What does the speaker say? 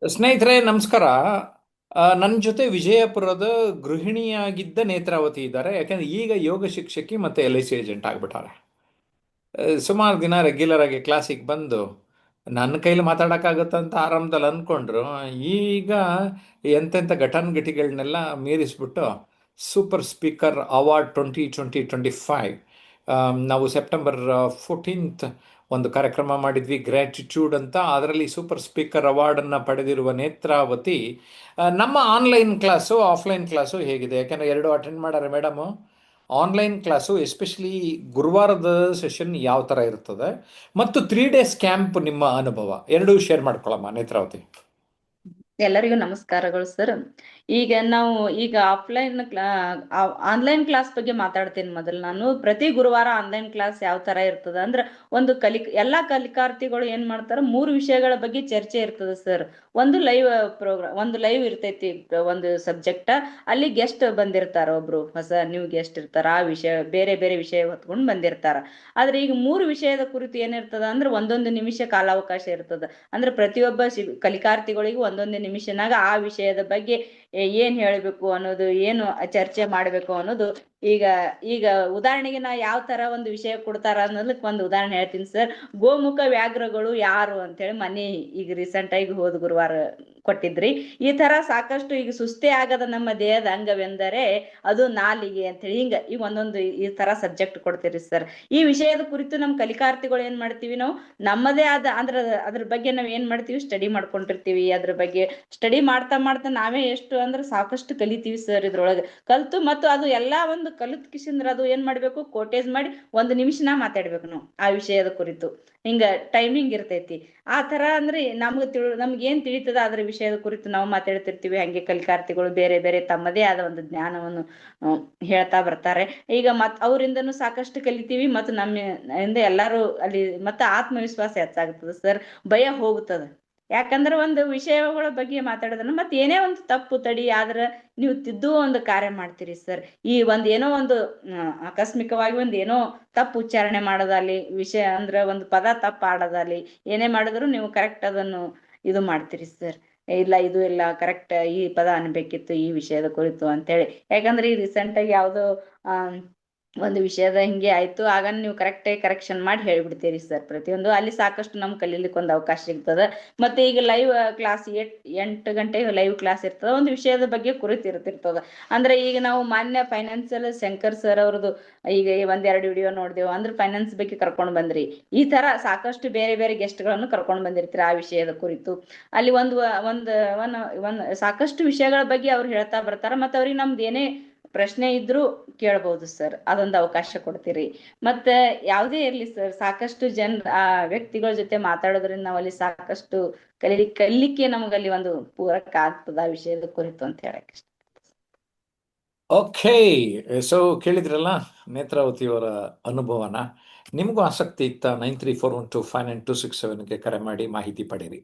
ಸ್ನೇಹಿತರೆ ನಮಸ್ಕಾರ. ನನ್ನ ಜೊತೆ ವಿಜಯಪುರದ ಗೃಹಿಣಿಯಾಗಿದ್ದ ನೇತ್ರಾವತಿ ಇದ್ದಾರೆ. ಯಾಕಂದ್ರೆ ಈಗ ಯೋಗ ಶಿಕ್ಷಕಿ ಮತ್ತು LIC ಏಜೆಂಟ್ ಆಗ್ಬಿಟ್ಟಾರೆ. ಸುಮಾರು ದಿನ ರೆಗ್ಯುಲರ್ ಆಗಿ ಕ್ಲಾಸಿಗೆ ಬಂದು ನನ್ನ ಕೈಲಿ ಮಾತಾಡೋಕ್ಕಾಗತ್ತಂತ ಆರಂಭದಲ್ಲಿ ಅಂದ್ಕೊಂಡ್ರು. ಈಗ ಎಂತೆಂಥ ಘಟಾನುಘಟಿಗಳನ್ನೆಲ್ಲ ಮೀರಿಸ್ಬಿಟ್ಟು ಸೂಪರ್ ಸ್ಪೀಕರ್ ಅವಾರ್ಡ್ 2025 ನಾವು ಸೆಪ್ಟೆಂಬರ್ 14th ಒಂದು ಕಾರ್ಯಕ್ರಮ ಮಾಡಿದ್ವಿ, ಗ್ರ್ಯಾಟಿಟ್ಯೂಡ್ ಅಂತ. ಅದರಲ್ಲಿ ಸೂಪರ್ ಸ್ಪೀಕರ್ ಅವಾರ್ಡನ್ನು ಪಡೆದಿರುವ ನೇತ್ರಾವತಿ ನಮ್ಮ ಆನ್ಲೈನ್ ಕ್ಲಾಸು ಆಫ್ಲೈನ್ ಕ್ಲಾಸು ಹೇಗಿದೆ, ಯಾಕೆಂದರೆ ಎರಡು ಅಟೆಂಡ್ ಮಾಡಾರೆ ಮೇಡಮು. ಆನ್ಲೈನ್ ಕ್ಲಾಸು ಎಸ್ಪೆಷಲಿ ಗುರುವಾರದ ಸೆಷನ್ ಯಾವ ಥರ ಇರ್ತದೆ ಮತ್ತು 3 days ಕ್ಯಾಂಪ್ ನಿಮ್ಮ ಅನುಭವ ಎರಡೂ ಶೇರ್ ಮಾಡ್ಕೊಳ್ಳಮ್ಮ ನೇತ್ರಾವತಿ. ಎಲ್ಲರಿಗೂ ನಮಸ್ಕಾರಗಳು ಸರ್. ಈಗ ನಾವು ಆಫ್ಲೈನ್ ಆನ್ಲೈನ್ ಕ್ಲಾಸ್ ಬಗ್ಗೆ ಮಾತಾಡ್ತೀನಿ. ಮೊದಲು ನಾನು ಪ್ರತಿ ಗುರುವಾರ ಆನ್ಲೈನ್ ಕ್ಲಾಸ್ ಯಾವ ತರ ಇರ್ತದ ಅಂದ್ರೆ ಒಂದು ಎಲ್ಲಾ ಕಲಿಕಾರ್ಥಿಗಳು ಏನ್ ಮಾಡ್ತಾರ, 3 ವಿಷಯಗಳ ಬಗ್ಗೆ ಚರ್ಚೆ ಇರ್ತದೆ ಸರ್. ಒಂದು ಲೈವ್ ಪ್ರೋಗ್ರಾಮ್, ಒಂದು ಲೈವ್ ಇರ್ತೈತಿ, ಒಂದು ಸಬ್ಜೆಕ್ಟ್. ಅಲ್ಲಿ ಗೆಸ್ಟ್ ಬಂದಿರ್ತಾರ, ಒಬ್ರು ಹೊಸ ನ್ಯೂ ಗೆಸ್ಟ್ ಇರ್ತಾರ. ಆ ವಿಷಯ ಬೇರೆ ಬೇರೆ ವಿಷಯ ಹೊತ್ಕೊಂಡು ಬಂದಿರ್ತಾರ. ಆದ್ರೆ ಈಗ 3 ವಿಷಯದ ಕುರಿತು ಏನಿರ್ತದ ಅಂದ್ರೆ ಒಂದೊಂದು ನಿಮಿಷ ಕಾಲಾವಕಾಶ ಇರ್ತದ. ಅಂದ್ರೆ ಪ್ರತಿಯೊಬ್ಬ ಕಲಿಕಾರ್ಥಿಗಳಿಗೂ ಒಂದೊಂದು ನಿಮಿಷನಾಗ ಆ ವಿಷಯದ ಬಗ್ಗೆ ಏನ್ ಹೇಳ್ಬೇಕು ಅನ್ನೋದು, ಏನು ಚರ್ಚೆ ಮಾಡ್ಬೇಕು ಅನ್ನೋದು. ಈಗ ಈಗ ಉದಾಹರಣೆಗೆ ನಾ ಯಾವ ತರ ಒಂದು ವಿಷಯ ಕೊಡ್ತಾರ ಅನ್ನೋದಕ್ಕೆ ಒಂದು ಉದಾಹರಣೆ ಹೇಳ್ತೀನಿ ಸರ್. ಗೋಮುಖ ವ್ಯಾಘ್ರಗಳು ಯಾರು ಅಂತೇಳಿ ಮನೆ ಈಗ ರೀಸೆಂಟ್ ಆಗಿ ಹೋದ ಗುರುವಾರ ಕೊಟ್ಟಿದ್ರಿ. ಈ ತರ ಸಾಕಷ್ಟು ಈಗ ಸುಸ್ತೇ ಆಗದ ನಮ್ಮ ದೇಹದ ಅಂಗವೆಂದರೆ ಅದು ನಾಲಿಗೆ ಅಂತೇಳಿ ಈಗ ಒಂದೊಂದು ಈ ತರ ಸಬ್ಜೆಕ್ಟ್ ಕೊಡ್ತೀರಿ ಸರ್. ಈ ವಿಷಯದ ಕುರಿತು ನಮ್ಮ ಕಲಿಕಾರ್ಥಿಗಳು ಏನ್ ಮಾಡ್ತೀವಿ, ನಾವು ನಮ್ಮದೇ ಆದ ಅದ್ರ ಬಗ್ಗೆ ನಾವ್ ಏನ್ ಮಾಡ್ತೀವಿ, ಸ್ಟಡಿ ಮಾಡ್ಕೊಂಡಿರ್ತೀವಿ. ಅದ್ರ ಬಗ್ಗೆ ಸ್ಟಡಿ ಮಾಡ್ತಾ ಮಾಡ್ತಾ ನಾವೇ ಎಷ್ಟು ಅಂದ್ರೆ ಸಾಕಷ್ಟು ಕಲಿತೀವಿ ಸರ್. ಇದ್ರೊಳಗೆ ಕಲ್ತು ಮತ್ತು ಅದು ಎಲ್ಲಾ ಒಂದು ಕಲಿತ್ ಕಿಸಿಂದ್ರ ಅದು ಏನ್ ಮಾಡ್ಬೇಕು, ಕೋಟೇಜ್ ಮಾಡಿ 1 ನಿಮಿಷನ ಮಾತಾಡ್ಬೇಕು ನಾವು ಆ ವಿಷಯದ ಕುರಿತು. ಹಿಂಗ ಟೈಮಿಂಗ್ ಇರ್ತೈತಿ. ಆ ತರ ಅಂದ್ರೆ ನಮ್ಗೆ ಏನ್ ತಿಳಿತದ ಅದ್ರ ವಿಷಯದ ಕುರಿತು ನಾವು ಮಾತಾಡ್ತಿರ್ತೀವಿ. ಹಂಗೆ ಕಲಿಕಾರ್ಥಿಗಳು ಬೇರೆ ಬೇರೆ ತಮ್ಮದೇ ಆದ ಒಂದು ಜ್ಞಾನವನ್ನು ಹೇಳ್ತಾ ಬರ್ತಾರೆ. ಈಗ ಅವರಿಂದನೂ ಸಾಕಷ್ಟು ಕಲಿತೀವಿ ಮತ್ತು ನಮ್ಮ ಎಲ್ಲಾರು ಅಲ್ಲಿ ಮತ್ತೆ ಆತ್ಮವಿಶ್ವಾಸ ಹೆಚ್ಚಾಗ್ತದೆ ಸರ್. ಭಯ ಹೋಗುತ್ತದೆ. ಯಾಕಂದ್ರೆ ಒಂದು ವಿಷಯಗಳ ಬಗ್ಗೆ ಮಾತಾಡೋದನ್ನ ಮತ್ತೆ ಏನೇ ಒಂದು ತಪ್ಪು ತಡಿ ಆದ್ರ ನೀವು ತಿದ್ದುವ ಒಂದು ಕಾರ್ಯ ಮಾಡ್ತೀರಿ ಸರ್. ಈ ಏನೋ ಒಂದು ಆಕಸ್ಮಿಕವಾಗಿ ಏನೋ ತಪ್ಪು ಉಚ್ಚಾರಣೆ ಮಾಡೋದಲ್ಲಿ, ವಿಷಯ ಅಂದ್ರೆ ಒಂದು ಪದ ತಪ್ಪು ಆಡೋದಲ್ಲಿ, ಏನೇ ಮಾಡಿದ್ರು ನೀವು ಕರೆಕ್ಟ್ ಅದನ್ನು ಇದು ಮಾಡ್ತೀರಿ ಸರ್. ಇಲ್ಲ ಇದು ಇಲ್ಲ, ಕರೆಕ್ಟ್ ಈ ಪದ ಅನ್ಬೇಕಿತ್ತು ಈ ವಿಷಯದ ಕುರಿತು ಅಂತೇಳಿ. ಯಾಕಂದ್ರೆ ಈ ರೀಸೆಂಟ್ ಆಗಿ ಯಾವ್ದೋ ಒಂದು ವಿಷಯದ ಹಿಂಗೆ ಆಯ್ತು, ಆಗ ನೀವು ಕರೆಕ್ಷನ್ ಮಾಡಿ ಹೇಳ್ಬಿಡ್ತೀರಿ ಸರ್. ಪ್ರತಿಯೊಂದು ಅಲ್ಲಿ ಸಾಕಷ್ಟು ನಮ್ ಕಲೀಲಿಕ್ಕೆ ಒಂದು ಅವಕಾಶ ಸಿಗ್ತದ. ಮತ್ತೆ ಈಗ ಲೈವ್ ಕ್ಲಾಸ್ 8 ಗಂಟೆ ಲೈವ್ ಕ್ಲಾಸ್ ಇರ್ತದ, ಒಂದು ವಿಷಯದ ಬಗ್ಗೆ ಕುರಿತಿರ್ತಿರ್ತದ. ಅಂದ್ರೆ ಈಗ ನಾವು ಮಾನ್ಯ ಫೈನಾನ್ಸಿಯಲ್ ಶಂಕರ್ ಸರ್ ಅವ್ರದ್ದು ಈಗ 1-2 ವಿಡಿಯೋ ನೋಡಿದೆವು ಅಂದ್ರೆ ಫೈನಾನ್ಸ್ ಬಗ್ಗೆ ಕರ್ಕೊಂಡ್ ಬಂದ್ರಿ. ಈ ತರ ಸಾಕಷ್ಟು ಬೇರೆ ಬೇರೆ ಗೆಸ್ಟ್ ಗಳನ್ನು ಕರ್ಕೊಂಡ್ ಬಂದಿರ್ತೀರಿ ಆ ವಿಷಯದ ಕುರಿತು. ಅಲ್ಲಿ ಒಂದ್ ಸಾಕಷ್ಟು ವಿಷಯಗಳ ಬಗ್ಗೆ ಅವ್ರು ಹೇಳ್ತಾ ಬರ್ತಾರ. ಮತ್ತೆ ಅವ್ರಿಗೆ ನಮ್ದು ಏನೇ ಪ್ರಶ್ನೆ ಇದ್ರು ಕೇಳ್ಬಹುದು ಸರ್. ಅದೊಂದು ಅವಕಾಶ ಕೊಡ್ತೀರಿ. ಮತ್ತೆ ಯಾವುದೇ ಇರ್ಲಿ ಸರ್, ಸಾಕಷ್ಟು ಆ ವ್ಯಕ್ತಿಗಳ ಜೊತೆ ಮಾತಾಡೋದ್ರಿಂದ ನಾವು ಅಲ್ಲಿ ಸಾಕಷ್ಟು ಕಲಿಲಿಕ್ಕೆ ನಮಗಲ್ಲಿ ಒಂದು ಪೂರಕ ಆಗ್ತದ ಆ ವಿಷಯದ ಕುರಿತು ಅಂತ ಹೇಳಕ್ ಇಷ್ಟ. ಓಕೆ, ಸೊ ಕೇಳಿದ್ರಲ್ಲ ನೇತ್ರಾವತಿಯವರ ಅನುಭವನ. ನಿಮಗೂ ಆಸಕ್ತಿ ಇತ್ತಾ? 9341259267ಗೆ ಕರೆ ಮಾಡಿ ಮಾಹಿತಿ ಪಡೀರಿ.